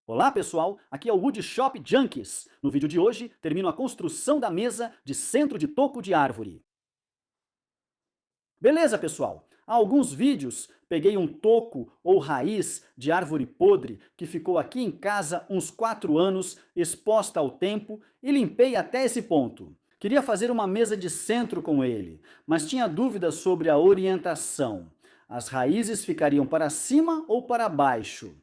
Olá pessoal, aqui é o Wood Shop Junkies. No vídeo de hoje, termino a construção da mesa de centro de toco de árvore. Beleza pessoal, há alguns vídeos peguei um toco ou raiz de árvore podre que ficou aqui em casa uns 4 anos, exposta ao tempo, e limpei até esse ponto. Queria fazer uma mesa de centro com ele, mas tinha dúvidas sobre a orientação. As raízes ficariam para cima ou para baixo?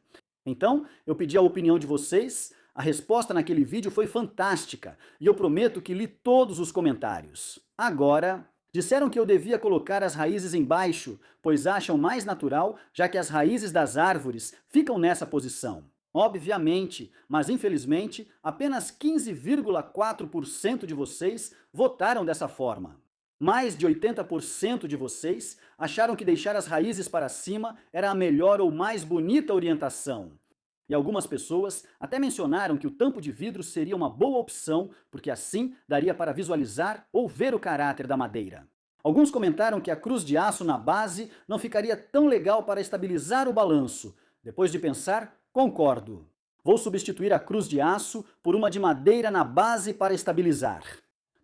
Então, eu pedi a opinião de vocês, a resposta naquele vídeo foi fantástica, e eu prometo que li todos os comentários. Agora, disseram que eu devia colocar as raízes embaixo, pois acham mais natural, já que as raízes das árvores ficam nessa posição. Obviamente, mas infelizmente, apenas 15,4% de vocês votaram dessa forma. Mais de 80% de vocês acharam que deixar as raízes para cima era a melhor ou mais bonita orientação. E algumas pessoas até mencionaram que o tampo de vidro seria uma boa opção, porque assim daria para visualizar ou ver o caráter da madeira. Alguns comentaram que a cruz de aço na base não ficaria tão legal para estabilizar o balanço. Depois de pensar, concordo. Vou substituir a cruz de aço por uma de madeira na base para estabilizar.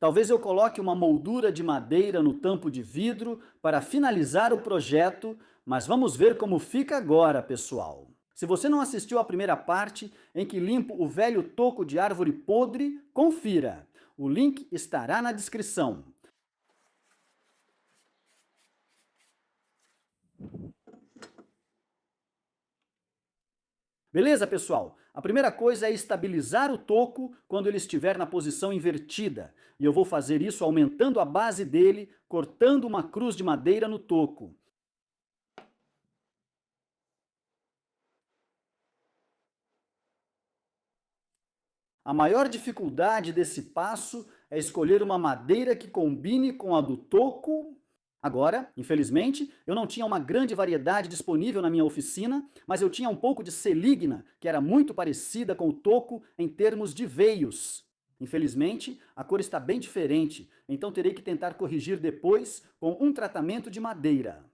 Talvez eu coloque uma moldura de madeira no tampo de vidro para finalizar o projeto, mas vamos ver como fica agora, pessoal. Se você não assistiu à primeira parte, em que limpo o velho toco de árvore podre, confira. O link estará na descrição. Beleza, pessoal? A primeira coisa é estabilizar o toco quando ele estiver na posição invertida. E eu vou fazer isso aumentando a base dele, cortando uma cruz de madeira no toco. A maior dificuldade desse passo é escolher uma madeira que combine com a do toco. Agora, infelizmente, eu não tinha uma grande variedade disponível na minha oficina, mas eu tinha um pouco de seligna, que era muito parecida com o toco em termos de veios. Infelizmente, a cor está bem diferente, então terei que tentar corrigir depois com um tratamento de madeira.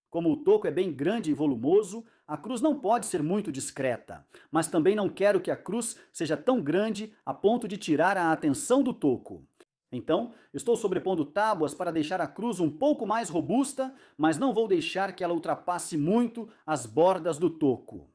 Como o toco é bem grande e volumoso, a cruz não pode ser muito discreta, mas também não quero que a cruz seja tão grande a ponto de tirar a atenção do toco. Então, estou sobrepondo tábuas para deixar a cruz um pouco mais robusta, mas não vou deixar que ela ultrapasse muito as bordas do toco.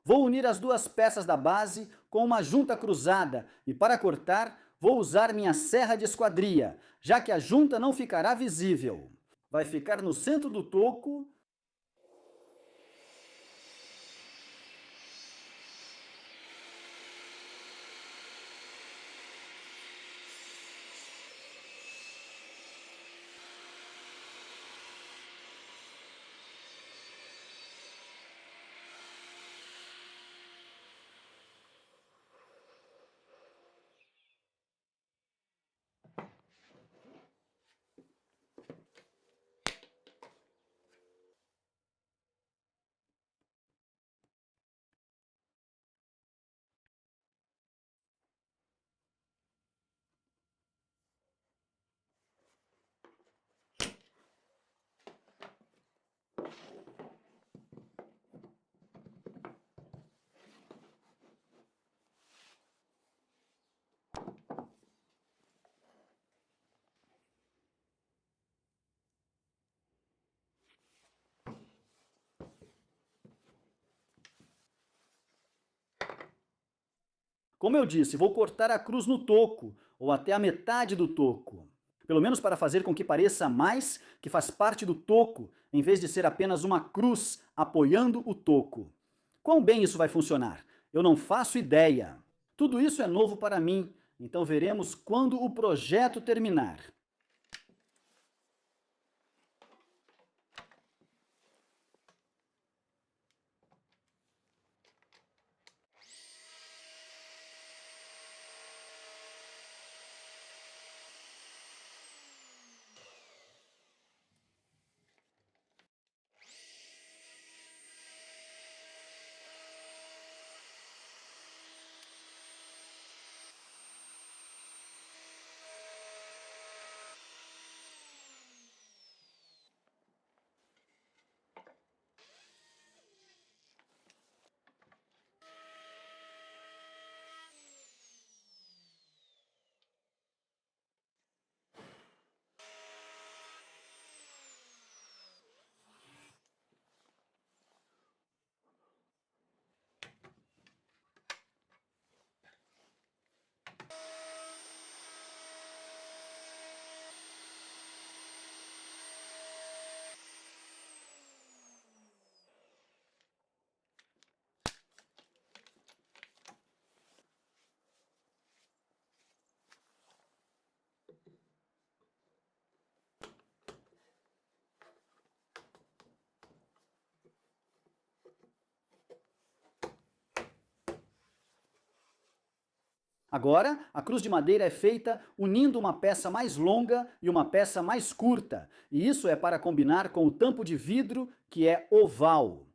Vou unir as duas peças da base com uma junta cruzada e para cortar vou usar minha serra de esquadria, já que a junta não ficará visível. Vai ficar no centro do toco. Como eu disse, vou cortar a cruz no toco, ou até a metade do toco. Pelo menos para fazer com que pareça mais que faz parte do toco, em vez de ser apenas uma cruz apoiando o toco. Quão bem isso vai funcionar? Eu não faço ideia. Tudo isso é novo para mim, então veremos quando o projeto terminar. Agora, a cruz de madeira é feita unindo uma peça mais longa e uma peça mais curta, e isso é para combinar com o tampo de vidro, que é oval.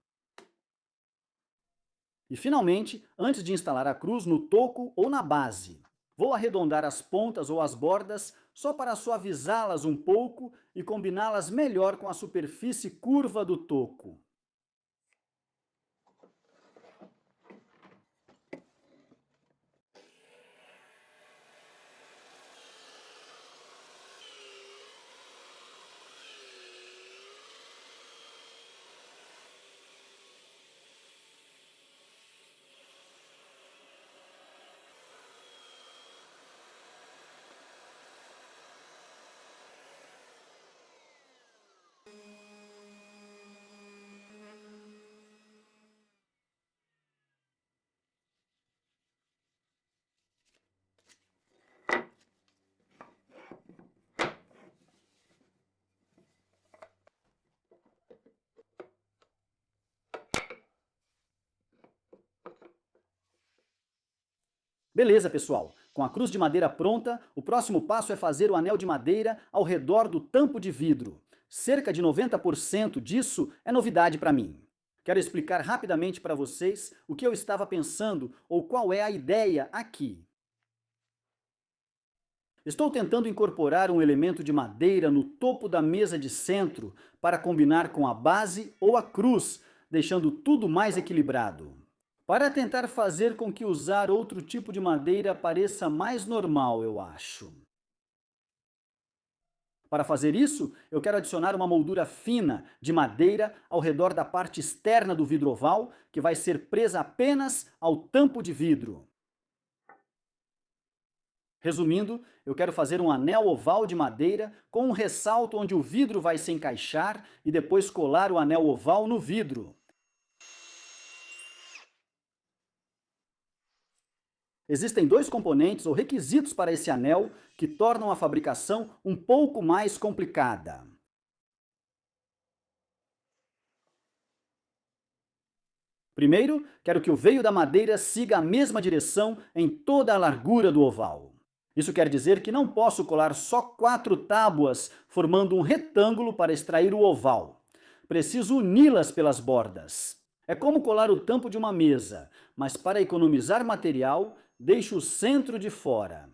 E finalmente, antes de instalar a cruz no toco ou na base, vou arredondar as pontas ou as bordas só para suavizá-las um pouco e combiná-las melhor com a superfície curva do toco. Beleza, pessoal. Com a cruz de madeira pronta, o próximo passo é fazer o anel de madeira ao redor do tampo de vidro. Cerca de 90% disso é novidade para mim. Quero explicar rapidamente para vocês o que eu estava pensando ou qual é a ideia aqui. Estou tentando incorporar um elemento de madeira no topo da mesa de centro para combinar com a base ou a cruz, deixando tudo mais equilibrado. Para tentar fazer com que usar outro tipo de madeira pareça mais normal, eu acho. Para fazer isso, eu quero adicionar uma moldura fina de madeira ao redor da parte externa do vidro oval, que vai ser presa apenas ao tampo de vidro. Resumindo, eu quero fazer um anel oval de madeira com um ressalto onde o vidro vai se encaixar e depois colar o anel oval no vidro. Existem dois componentes ou requisitos para esse anel que tornam a fabricação um pouco mais complicada. Primeiro, quero que o veio da madeira siga a mesma direção em toda a largura do oval. Isso quer dizer que não posso colar só 4 tábuas formando um retângulo para extrair o oval. Preciso uni-las pelas bordas. É como colar o tampo de uma mesa, mas para economizar material, deixo o centro de fora.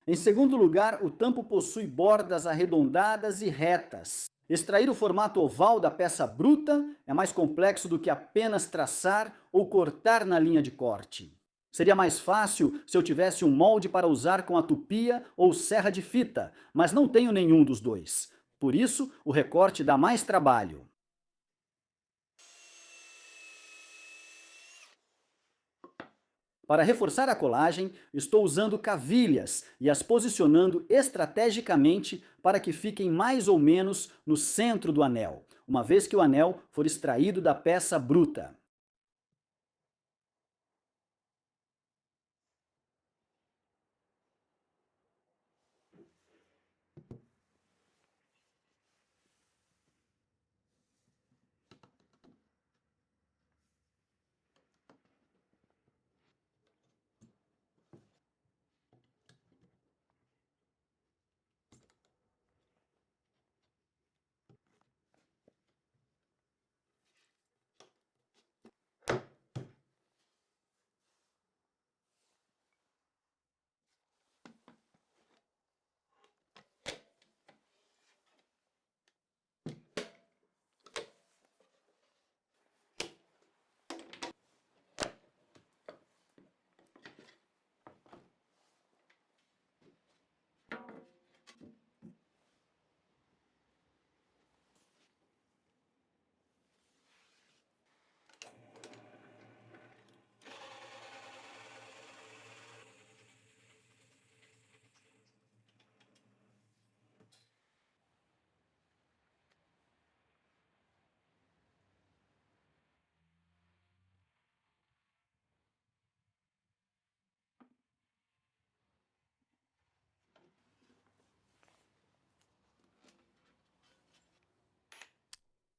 Em segundo lugar, o tampo possui bordas arredondadas e retas. Extrair o formato oval da peça bruta é mais complexo do que apenas traçar ou cortar na linha de corte. Seria mais fácil se eu tivesse um molde para usar com a tupia ou serra de fita, mas não tenho nenhum dos dois. Por isso, o recorte dá mais trabalho. Para reforçar a colagem, estou usando cavilhas e as posicionando estrategicamente para que fiquem mais ou menos no centro do anel, uma vez que o anel for extraído da peça bruta.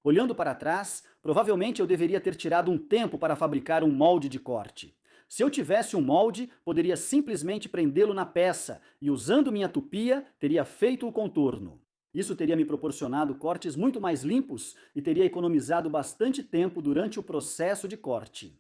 Olhando para trás, provavelmente eu deveria ter tirado um tempo para fabricar um molde de corte. Se eu tivesse um molde, poderia simplesmente prendê-lo na peça e, usando minha tupia, teria feito o contorno. Isso teria me proporcionado cortes muito mais limpos e teria economizado bastante tempo durante o processo de corte.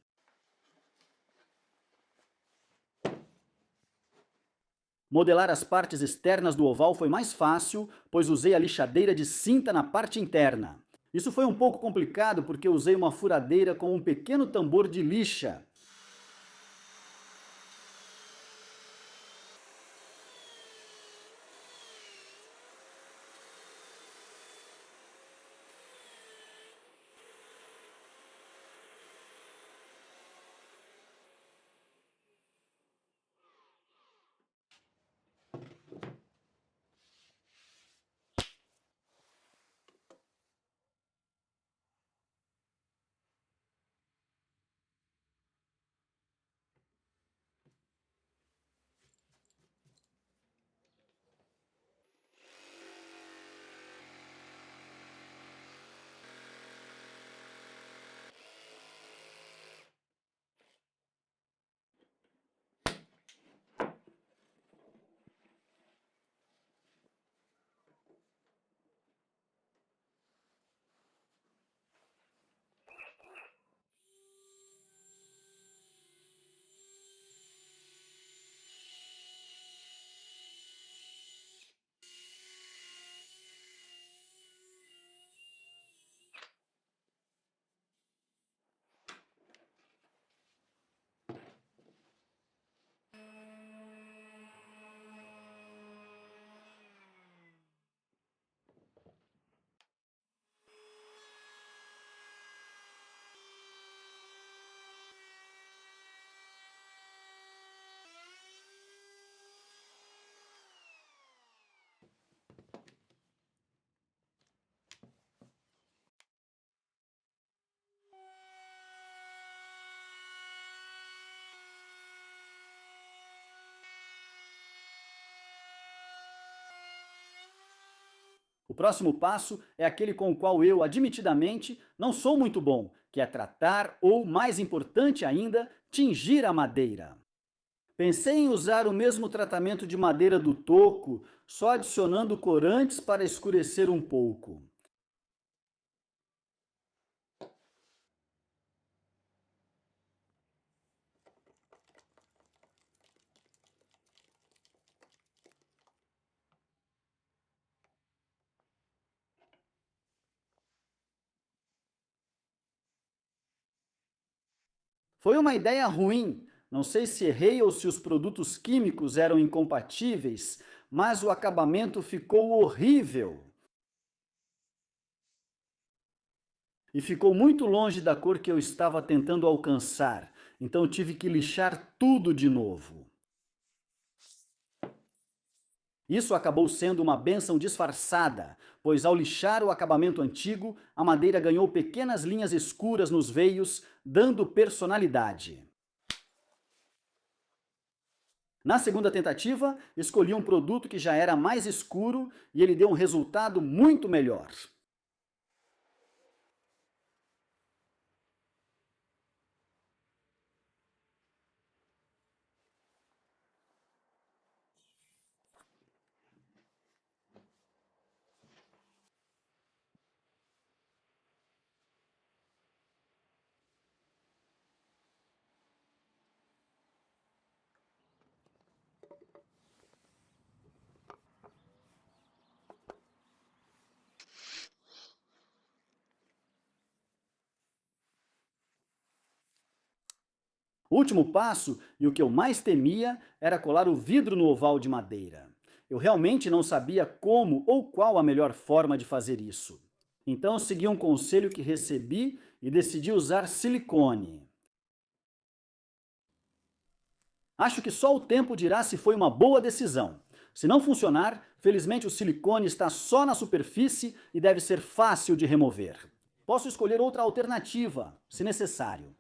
Modelar as partes externas do oval foi mais fácil, pois usei a lixadeira de cinta na parte interna. Isso foi um pouco complicado porque usei uma furadeira com um pequeno tambor de lixa. O próximo passo é aquele com o qual eu, admitidamente, não sou muito bom, que é tratar ou, mais importante ainda, tingir a madeira. Pensei em usar o mesmo tratamento de madeira do toco, só adicionando corantes para escurecer um pouco. Foi uma ideia ruim. Não sei se errei ou se os produtos químicos eram incompatíveis, mas o acabamento ficou horrível. E ficou muito longe da cor que eu estava tentando alcançar. Então tive que lixar tudo de novo. Isso acabou sendo uma bênção disfarçada, pois ao lixar o acabamento antigo, a madeira ganhou pequenas linhas escuras nos veios, dando personalidade. Na segunda tentativa, escolhi um produto que já era mais escuro e ele deu um resultado muito melhor. O último passo, e o que eu mais temia, era colar o vidro no oval de madeira. Eu realmente não sabia como ou qual a melhor forma de fazer isso. Então segui um conselho que recebi e decidi usar silicone. Acho que só o tempo dirá se foi uma boa decisão. Se não funcionar, felizmente o silicone está só na superfície e deve ser fácil de remover. Posso escolher outra alternativa, se necessário.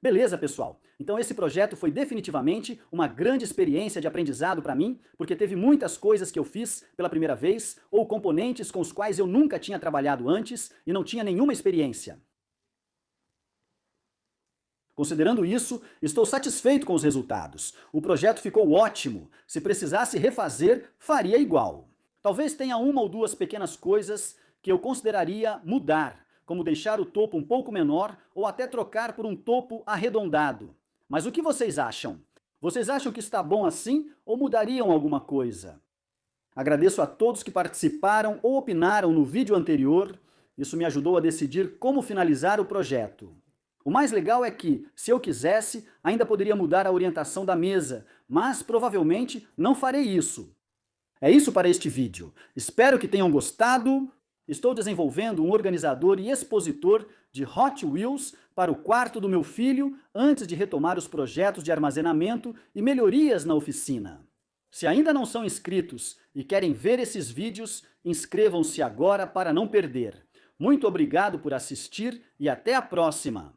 Beleza, pessoal? Então esse projeto foi definitivamente uma grande experiência de aprendizado para mim, porque teve muitas coisas que eu fiz pela primeira vez, ou componentes com os quais eu nunca tinha trabalhado antes e não tinha nenhuma experiência. Considerando isso, estou satisfeito com os resultados. O projeto ficou ótimo. Se precisasse refazer, faria igual. Talvez tenha uma ou duas pequenas coisas que eu consideraria mudar, como deixar o topo um pouco menor ou até trocar por um topo arredondado. Mas o que vocês acham? Vocês acham que está bom assim ou mudariam alguma coisa? Agradeço a todos que participaram ou opinaram no vídeo anterior. Isso me ajudou a decidir como finalizar o projeto. O mais legal é que, se eu quisesse, ainda poderia mudar a orientação da mesa, mas provavelmente não farei isso. É isso para este vídeo. Espero que tenham gostado. Estou desenvolvendo um organizador e expositor de Hot Wheels para o quarto do meu filho antes de retomar os projetos de armazenamento e melhorias na oficina. Se ainda não são inscritos e querem ver esses vídeos, inscrevam-se agora para não perder. Muito obrigado por assistir e até a próxima!